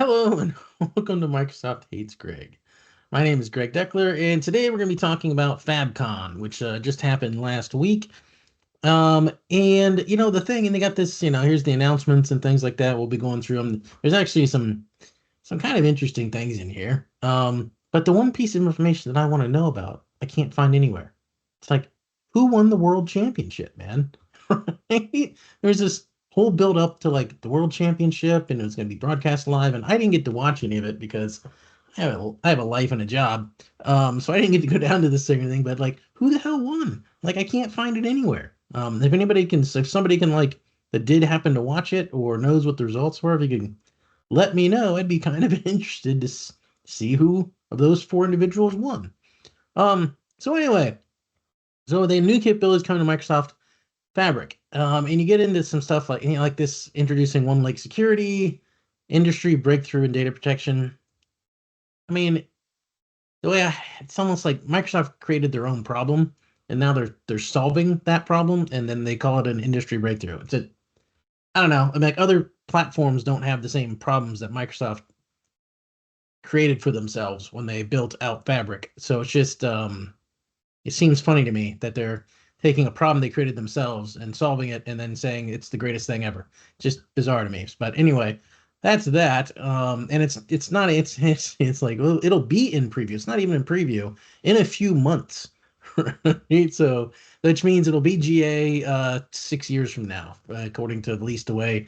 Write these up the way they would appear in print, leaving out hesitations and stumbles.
Hello and welcome to Microsoft Hates Greg. My name is Greg Deckler, and today we're going to be talking about FabCon, which just happened last week. And the thing, and they got this, here's the announcements and things like that. We'll be going through them. There's actually some kind of interesting things in here. But the one piece of information that I want to know about, I can't find anywhere. It's like, who won the world championship, man? Right? There's this whole build up to like the world championship, and it was going to be broadcast live, and I didn't get to watch any of it because I have a life and a job. So I didn't get to go down to this thing or anything. But like, who the hell won? Like, I can't find it anywhere. If somebody can like that did happen to watch it or knows what the results were, if you can let me know. I'd be kind of interested to see who of those four individuals won. So anyway, so the new capabilities coming to Microsoft Fabric, and you get into some stuff like like this introducing one lake security, industry breakthrough in data protection. I mean, it's almost like Microsoft created their own problem, and now they're solving that problem, and then they call it an industry breakthrough. I don't know. I mean, like other platforms don't have the same problems that Microsoft created for themselves when they built out Fabric. So it's just it seems funny to me that they're taking a problem they created themselves and solving it and then saying it's the greatest thing ever. Just bizarre to me. But anyway, that's that. And it's not it's like, well, it'll be in preview. It's not even in preview in a few months. Right? So which means it'll be GA 6 years from now, according to at least the way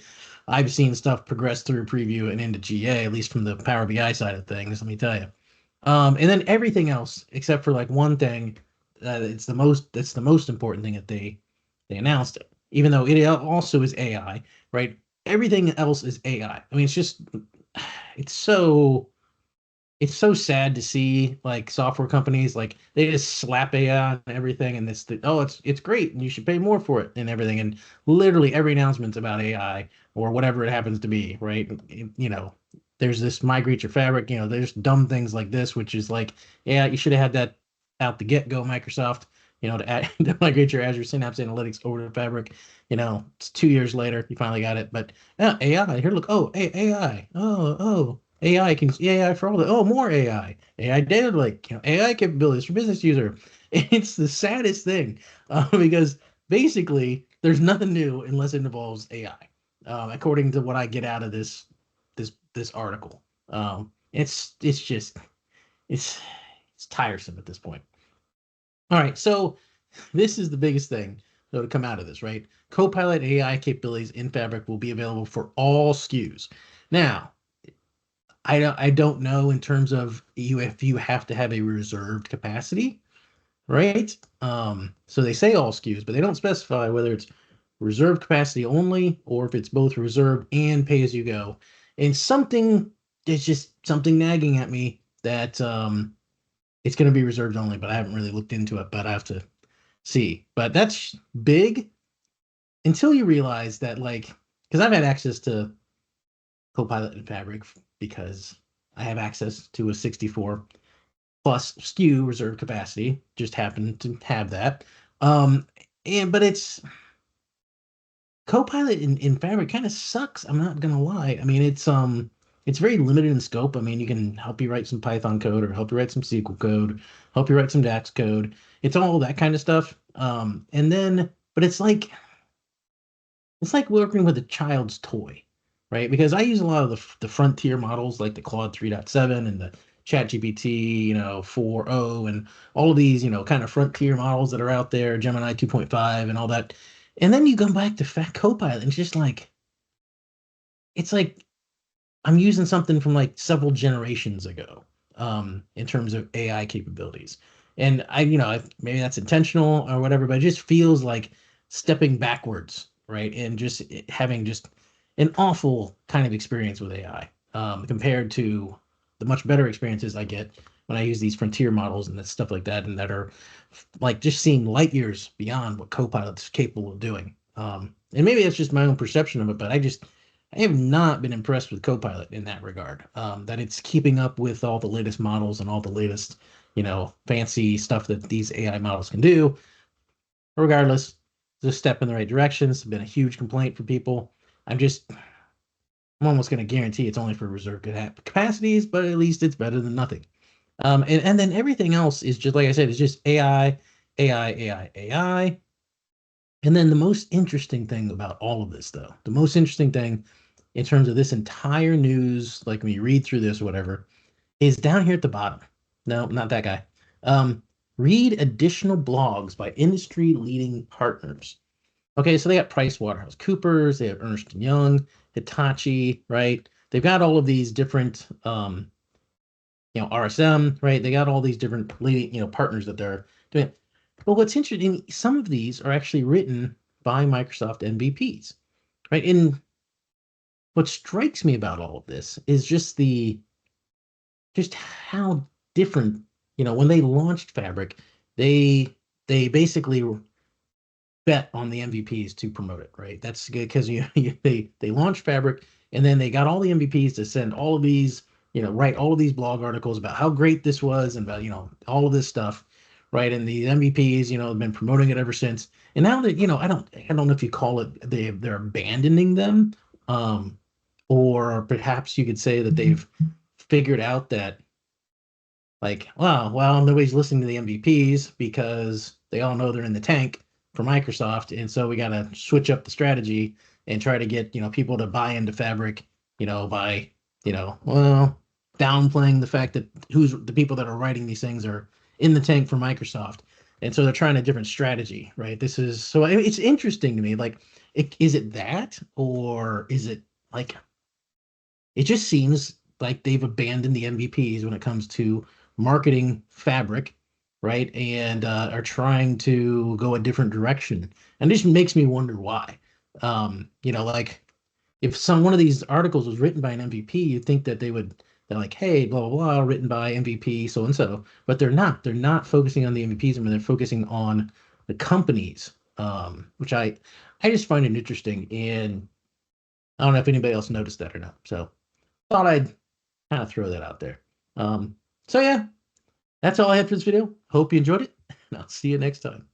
I've seen stuff progress through preview and into GA, at least from the Power BI side of things, let me tell you. And then everything else, except for like one thing, that's the most important thing that they announced, even though it also is AI, right? Everything else is AI. I mean, it's so it's so sad to see like software companies like they just slap AI on everything, and oh, it's great and you should pay more for it and everything, and literally every announcement's about AI or whatever it happens to be, right? There's this migrate your fabric, there's dumb things like this, which is like, yeah, you should have had that out the get-go, Microsoft, to migrate your Azure Synapse Analytics over to Fabric. It's 2 years later, you finally got it. But yeah, AI, here, look, oh, AI, AI can AI for all the more AI data lake, AI capabilities for business user. It's the saddest thing, because basically there's nothing new unless it involves AI, according to what I get out of this article. It's just it's it's tiresome at this point. All right, so this is the biggest thing to come out of this, right? Copilot AI capabilities in Fabric will be available for all SKUs. Now, I don't know in terms of you if you have to have a reserved capacity, right? So they say all SKUs, but they don't specify whether it's reserved capacity only or if it's both reserved and pay as you go. And there's just something nagging at me that it's going to be reserved only, but I haven't really looked into it, but I have to see. But that's big until you realize that, like, because I've had access to Copilot and Fabric because I have access to a 64 plus SKU reserve capacity. Just happen to have that. Um, but it's Copilot in Fabric kind of sucks. I'm not gonna lie. I mean, it's very limited in scope. I mean, you can help you write some Python code or help you write some SQL code, help you write some DAX code. It's all that kind of stuff. And then, but it's like working with a child's toy, right? Because I use a lot of the frontier models like the Claude 3.7 and the ChatGPT, 4.0 and all of these, kind of frontier models that are out there, Gemini 2.5 and all that. And then you come back to Fat Copilot and it's like I'm using something from like several generations ago, in terms of AI capabilities. And maybe that's intentional or whatever, but it just feels like stepping backwards, right? And just having just an awful kind of experience with AI, compared to the much better experiences I get when I use these frontier models and that stuff like that, and that are like just seeing light years beyond what Copilot's capable of doing. And maybe that's just my own perception of it, but I have not been impressed with Copilot in that regard. That it's keeping up with all the latest models and all the latest, fancy stuff that these AI models can do. Regardless, it's a step in the right direction. It's been a huge complaint for people. I'm just I'm almost going to guarantee it's only for reserved capacities, but at least it's better than nothing. And then everything else is just like I said, it's just AI, AI, AI, AI. And then the most interesting thing about all of this, though, the most interesting thing in terms of this entire news, like when you read through this or whatever, is down here at the bottom. No, not that guy. Um, Read additional blogs by industry leading partners. Okay, so they got Price Waterhouse Coopers, they have Ernst and Young, Hitachi, right? They've got all of these different RSM, right? They got all these different leading, partners that they're doing. But what's interesting, some of these are actually written by Microsoft MVPs, right? And what strikes me about all of this is just how different, when they launched Fabric, they they basically bet on the MVPs to promote it, right? That's good because they launched Fabric and then they got all the MVPs to send all of these, write all of these blog articles about how great this was and about, all of this stuff, right? And the MVPs, have been promoting it ever since. And now that, I don't know if you call it they're abandoning them, or perhaps you could say that they've figured out that like, wow, well, nobody's listening to the MVPs because they all know they're in the tank for Microsoft, and so we got to switch up the strategy and try to get people to buy into Fabric, by well, downplaying the fact that who's the people that are writing these things are in the tank for Microsoft, and so they're trying a different strategy, right? This is so it's interesting to me. Like, is it that, or is it like it just seems like they've abandoned the MVPs when it comes to marketing Fabric, right? And are trying to go a different direction. And this makes me wonder why. Like if one of these articles was written by an MVP, you'd think that they're like, hey, blah, blah, blah, written by MVP, so and so. But they're not. They're not focusing on the MVPs. I mean, they're focusing on the companies, which I just find it interesting. And I don't know if anybody else noticed that or not. So thought I'd kind of throw that out there. So yeah, that's all I had for this video. Hope you enjoyed it, and I'll see you next time.